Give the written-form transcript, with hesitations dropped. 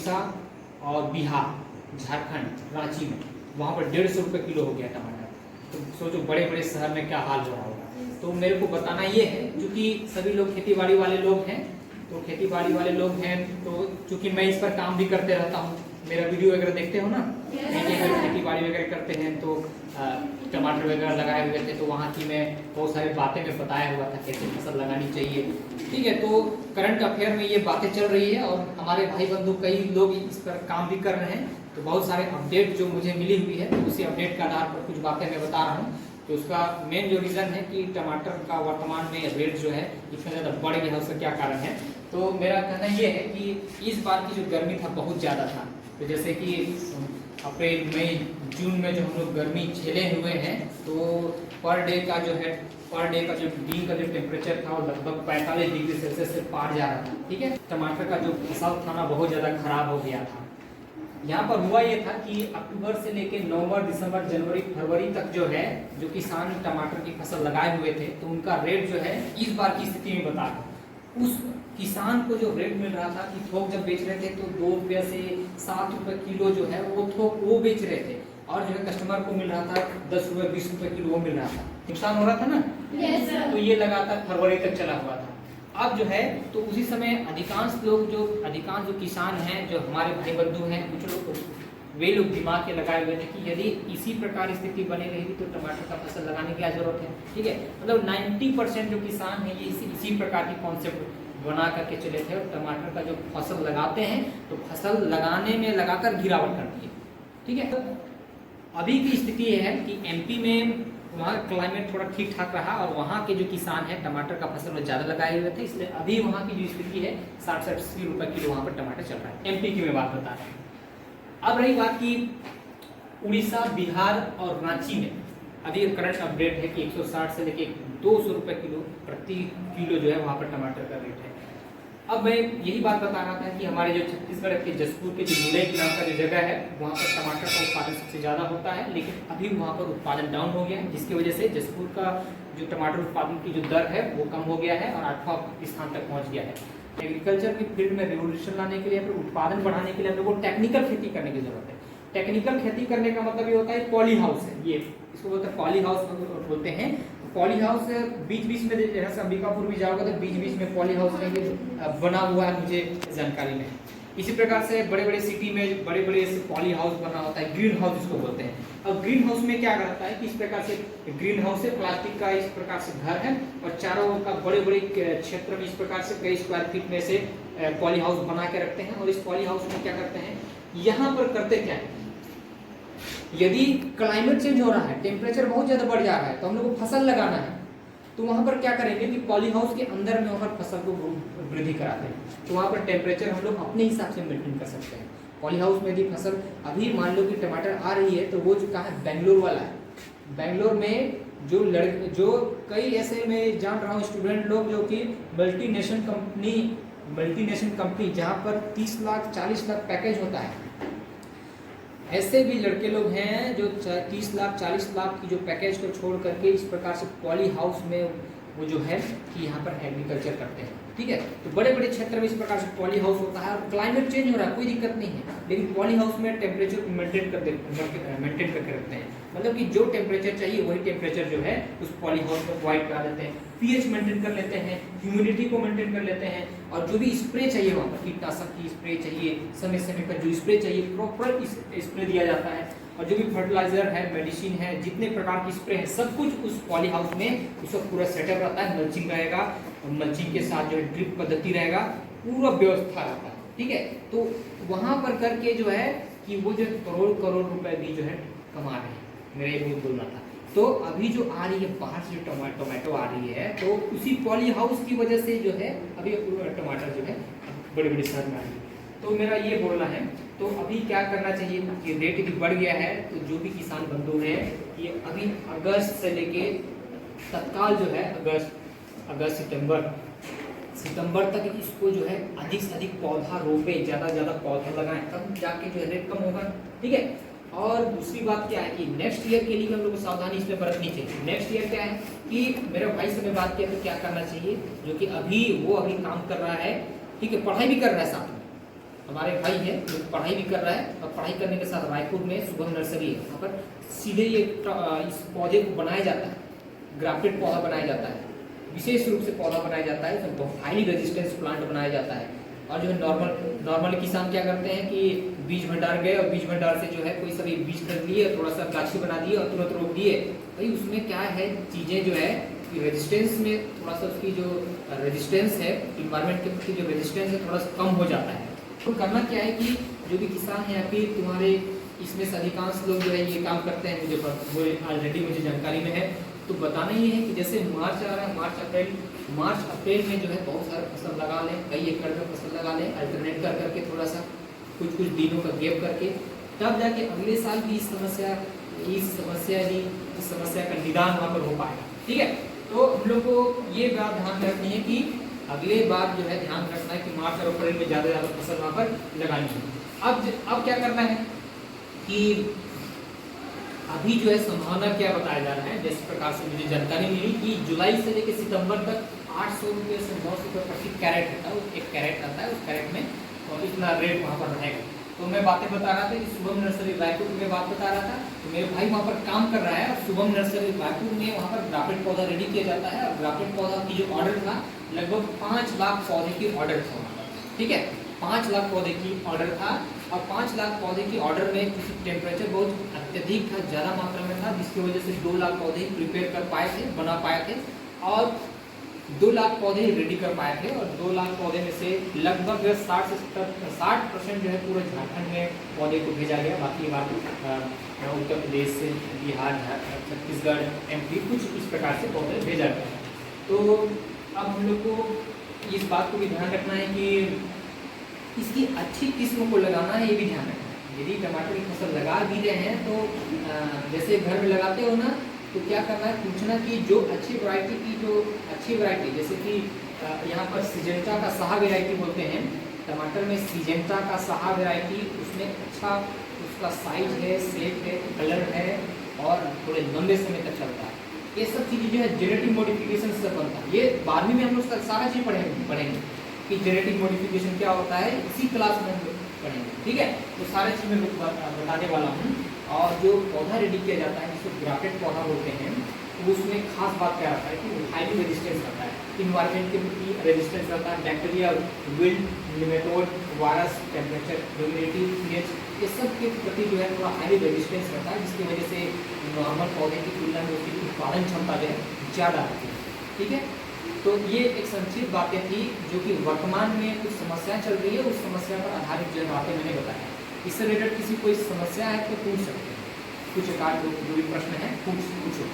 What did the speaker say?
उड़ीसा और बिहार, झारखंड, रांची में वहाँ पर 150 रुपये किलो हो गया टमाटर। तो सोचो बड़े बड़े शहर में क्या हाल हो रहा होगा। तो मेरे को बताना ये है, क्योंकि सभी लोग खेती बाड़ी वाले लोग हैं, तो खेती बाड़ी वाले लोग हैं तो चूँकि मैं इस पर काम भी करते रहता हूँ, मेरा वीडियो वगैरह देखते हो ना, खेती बाड़ी वगैरह करते हैं तो टमाटर वगैरह लगाए हुए थे, तो वहाँ की मैं बहुत सारी बातें में बताया हुआ था कैसे फसल लगानी चाहिए। ठीक है, तो करंट अफेयर में ये बातें चल रही है और हमारे भाई बंधु कई लोग इस पर काम भी कर रहे हैं। तो बहुत सारे अपडेट जो मुझे मिली हुई है, तो उसी अपडेट के आधार पर कुछ बातें मैं बता रहा हूँ। तो उसका मेन जो रीज़न है कि टमाटर का वर्तमान में रेट जो है इतना ज़्यादा बढ़ गया है, उसका क्या कारण है। तो मेरा कहना ये है कि इस बार की जो गर्मी था बहुत ज़्यादा था। तो जैसे कि अप्रैल मई जून में जो हम लोग गर्मी झेले हुए हैं, तो पर डे का जो दिन का जो टेम्परेचर था वो लगभग 45 डिग्री सेल्सियस से पार जा रहा था। ठीक है, टमाटर का जो फसल था ना बहुत ज़्यादा खराब हो गया था। यहाँ पर हुआ ये था कि अक्टूबर से लेकर नवंबर, दिसंबर, जनवरी, फरवरी तक जो है जो किसान टमाटर की फसल लगाए हुए थे, तो उनका रेट जो है इस बार की स्थिति में बता रहा, उस किसान को जो रेट मिल रहा था कि थोक जब बेच रहे थे तो 2 रुपये से 7 रुपये किलो जो है वो थोक वो बेच रहे थे, और जो है कस्टमर को मिल रहा था 10 रुपये 20 रुपये किलो वो मिल रहा था। नुकसान हो रहा था ना। yes, तो ये लगातार फरवरी तक चला हुआ था। अब जो है तो उसी समय अधिकांश जो किसान हैं, जो हमारे भाई बंधु हैं, कुछ लोग वे लोग दिमाग के लगाए हुए थे कि यदि इसी प्रकार स्थिति बनी रहेगी तो टमाटर का फसल लगाने की क्या जरूरत है। ठीक है, मतलब 90% जो किसान हैं ये इसी प्रकार की कॉन्सेप्ट बना करके चले थे, और टमाटर का जो फसल लगाते हैं तो फसल लगाने में लगाकर गिरावट करती है। ठीक है, तो अभी की स्थिति ये है कि एमपी में वहाँ क्लाइमेट थोड़ा ठीक ठाक रहा और वहाँ के जो किसान हैं टमाटर का फसल में ज़्यादा लगाए हुए थे, इसलिए अभी वहाँ की जो स्थिति है 60-80 रुपये किलो वहाँ पर टमाटर चल रहा है। एमपी की मैं बात बता रहा हूँ। अब रही बात की उड़ीसा, बिहार और रांची में अभी करंट अपडेट है कि 160 से लेके 200 रुपये किलो प्रति किलो जो है वहाँ पर टमाटर का रेट है। अब मैं यही बात बता रहा था कि हमारे जो छत्तीसगढ़ के जसपुर के जो मुरई नाम का जो जगह है वहाँ पर टमाटर का उत्पादन सबसे ज़्यादा होता है, लेकिन अभी वहाँ पर उत्पादन डाउन हो गया है, जिसकी वजह से जसपुर का जो टमाटर उत्पादन की जो दर है वो कम हो गया है और 8वां स्थान तक पहुँच गया है। एग्रीकल्चर की फील्ड में रिवोल्यूशन लाने के लिए, फिर उत्पादन बढ़ाने के लिए हम लोग को टेक्निकल खेती करने की जरूरत है। टेक्निकल खेती करने का मतलब ये होता है पॉली हाउस है, ये इसको बोलते हैं पॉली हाउस बोलते हैं। पॉली हाउस बीच बीच में जैसे अंबिकापुर भी जाओगे तो बीच बीच में पॉली हाउस बना हुआ है, मुझे जानकारी में। इसी प्रकार से बड़े बड़े सिटी में बड़े बड़े पॉली हाउस बना होता है, ग्रीन हाउस इसको बोलते हैं। अब ग्रीन हाउस में क्या करता है कि इस प्रकार से ग्रीन हाउस से प्लास्टिक का इस प्रकार से घर है और चारों ओर का बड़े बड़े क्षेत्र में इस प्रकार से कई स्क्वायर फीट में से पॉली हाउस बना के रखते हैं। और इस पॉली हाउस में क्या करते हैं, यहाँ पर करते क्या है, यदि क्लाइमेट चेंज हो रहा है, टेम्परेचर बहुत ज़्यादा बढ़ जा रहा है, तो हम लोग को फसल लगाना है, तो वहाँ पर क्या करेंगे कि पॉली हाउस के अंदर में वहाँ फसल को वृद्धि कराते हैं, तो वहाँ पर टेम्परेचर हम लोग अपने हिसाब से मेंटेन कर सकते हैं। पॉली हाउस में यदि फसल अभी मान लो कि टमाटर आ रही है, तो वो जो कहाँ है, बेंगलोर वाला है। बेंगलोर में जो कई ऐसे मैं जान रहा हूँ स्टूडेंट लोग जो कि मल्टीनेशनल कंपनी जहाँ पर 30 लाख 40 लाख पैकेज होता है, ऐसे भी लड़के लोग हैं जो 30 लाख 40 लाख की जो पैकेज को छोड़ करके इस प्रकार से पॉली हाउस में वो जो है कि यहाँ पर एग्रीकल्चर करते हैं। ठीक है, तो बड़े बड़े क्षेत्र में इस प्रकार से पॉली हाउस होता है और क्लाइमेट चेंज हो रहा है, कोई दिक्कत नहीं है, लेकिन पॉली हाउस में टेम्परेचर को मेंटेन करके रखते हैं। मतलब कि जो टेम्परेचर चाहिए वही टेम्परेचर जो है उस पॉली हाउस में प्रोवाइड करा देते हैं। पीएच मेंटेन कर लेते हैं, ह्यूमिडिटी को मेंटेन कर लेते हैं, और जो भी स्प्रे चाहिए वहाँ पर कीटनाशक की स्प्रे चाहिए, समय समय पर जो स्प्रे चाहिए प्रॉपर स्प्रे दिया जाता है। और जो भी फर्टिलाइजर है, मेडिसिन है, जितने प्रकार की स्प्रे है, सब कुछ उस पॉली हाउस में उसका पूरा सेटअप रहता है। मल्चिंग रहेगा और मल्चिंग के साथ जो है ड्रिप पद्धति रहेगा, पूरा व्यवस्था रहता है। ठीक है, तो वहाँ पर करके जो है कि वो जो करोड़ रुपए भी जो है कमा रहे हैं, मेरा ये बोलना था। तो अभी जो आ रही है बाहर से जो टमाटो आ रही है, तो उसी पॉली हाउस की वजह से जो है अभी टमाटर जो है बड़े बड़े शहर में आ रही है। तो मेरा ये बोलना है, तो अभी क्या करना चाहिए कि रेट भी बढ़ गया है, तो जो भी किसान बंधु हैं ये अभी अगस्त से लेके तत्काल जो है अगस्त सितंबर तक इसको जो है अधिक से अधिक पौधा रोपे, ज़्यादा पौधा लगाएं, तब जाके जो है रेट कम होगा। ठीक है, और दूसरी बात क्या है कि नेक्स्ट ईयर के लिए हम लोग को सावधानी इसमें बरतनी चाहिए। नेक्स्ट ईयर क्या है कि मेरे भाई से मैं बात किया तो क्या करना चाहिए, जो कि अभी काम कर रहा है, ठीक है, पढ़ाई भी कर रहा है साथ में, हमारे भाई है जो पढ़ाई भी कर रहा है, और पढ़ाई करने के साथ रायपुर में शुभम नर्सरी है, वहाँ पर सीधे ये इस पौधे को बनाया जाता है, ग्राफ्टेड पौधा बनाया जाता है, विशेष रूप से पौधा बनाया जाता है, इसमें बहुत हाईली रेजिस्टेंस प्लांट बनाया जाता है। और जो है नॉर्मल किसान क्या करते हैं कि बीज भंडार गए और बीज भंडार से जो है कोई सभी बीज खरीद लिए, थोड़ा सा गाछी बना दिए और तुरंत रोप दिए। भाई उसमें क्या है, चीज़ें जो है कि रेजिस्टेंस में थोड़ा सा उसकी जो रेजिस्टेंस है, इन्वायरमेंट के प्रति जो रेजिस्टेंस है थोड़ा सा कम हो जाता है। तो करना क्या है कि जो भी किसान है या फिर तुम्हारे इसमें से अधिकांश लोग जो है ये काम करते हैं, मुझे ऑलरेडी मुझे जानकारी में है। तो बताना ये है कि जैसे मार्च आ रहा है, मार्च अप्रैल में जो है बहुत सारे फसल लगा लें, कई एकड़ में फसल लगा लें, अल्टरनेट कर करके थोड़ा सा कुछ दिनों का गैप करके, तब जाके अगले साल भी इस समस्या का निदान वहाँ पर हो पाएगा। ठीक है, तो हम लोग को ये बात ध्यान रखनी है कि अगले बार जो है ध्यान रखना है कि मार्च और अप्रैल में ज़्यादा फसल वहाँ पर लगानी है। अब क्या करना है कि अभी जो है संभावना क्या बताया जा रहा है, जिस प्रकार से मुझे जानकारी मिली कि जुलाई से लेकर सितंबर तक 800 रुपये से 900 रुपये प्रति कैरेट होता है, एक कैरेट आता है, उस कैरेट में और इतना रेट वहाँ पर रहेगा। तो मैं बातें बता रहा था कि शुभम नर्सरी रायपुर में बात बता रहा था, तो मेरे भाई वहाँ पर काम कर रहा है, और शुभम नर्सरी रायपुर में वहाँ पर ग्राफ्टेड पौधा रेडी किया जाता है। और ग्राफ्टेड पौधा की जो ऑर्डर था लगभग 5 लाख पौधे की ऑर्डर था वहाँ पर। ठीक है, 5 लाख पौधे की ऑर्डर था, और 5 लाख पौधे की ऑर्डर में टेम्परेचर बहुत अत्यधिक था, ज़्यादा मात्रा में था, जिसकी वजह से 2 लाख पौधे प्रिपेयर कर पाए थे, बना पाए थे, और 2 लाख पौधे रेडी कर पाए थे। और 2 लाख पौधे में से लगभग 60% जो है पूरे झारखंड में पौधे को भेजा गया, बाकी बात उत्तर प्रदेश से, बिहार, छत्तीसगढ़, MP कुछ इस प्रकार से पौधे भेजा गया। तो अब हम लोग को इस बात को भी ध्यान रखना है कि इसकी अच्छी किस्म को लगाना है, ये भी ध्यान रखना है। यदि टमाटर की फसल लगा भी रहे हैं तो जैसे घर में लगाते हो ना, तो क्या करना है, पूछना कि जो अच्छी वैरायटी जैसे कि यहाँ पर सिजेंटा का सहा वैरायटी बोलते हैं, टमाटर में सिजेंटा का सहा वैरायटी, उसमें अच्छा उसका साइज है, शेप है, कलर है, और थोड़े लंबे समय तक चलता है। ये सब चीज़ें जो है जेनेटिक मॉडिफिकेशन से बनता है। ये 12वीं में हम लोग सारा चीज़ पढ़ेंगे कि जेनेटिक मॉडिफिकेशन क्या होता है, इसी क्लास में हम लोग पढ़ेंगे। ठीक है, तो सारे चीज़ मैं बताने वाला हूँ। और जो पौधा रेडी किया जाता है जिसको ग्राफ्टेड पौधा बोलते हैं, तो उसमें खास बात क्या रहता है कि वो हाईली रेजिस्टेंस रहता है, इन्वायरमेंट के प्रति रेजिस्टेंस रहता है, bacteria, wilt, nematode, virus, temperature, humidity, pH, ये सब के प्रति जो है थोड़ा हाईली रेजिस्टेंस रहता है, जिसकी वजह से नॉर्मल पौधे की तुलना में उसकी उत्पादन क्षमता जो है ज़्यादा रहती है। ठीक है, तो ये एक संक्षिप्त बातें थी जो कि वर्तमान में कुछ समस्याएं चल रही है, उस समस्या पर आधारित जो बातें मैंने बताया। इससे रिलेटेड किसी कोई समस्या है तो पूछ सकते हैं, कुछ एकाध जो भी प्रश्न है पूछो।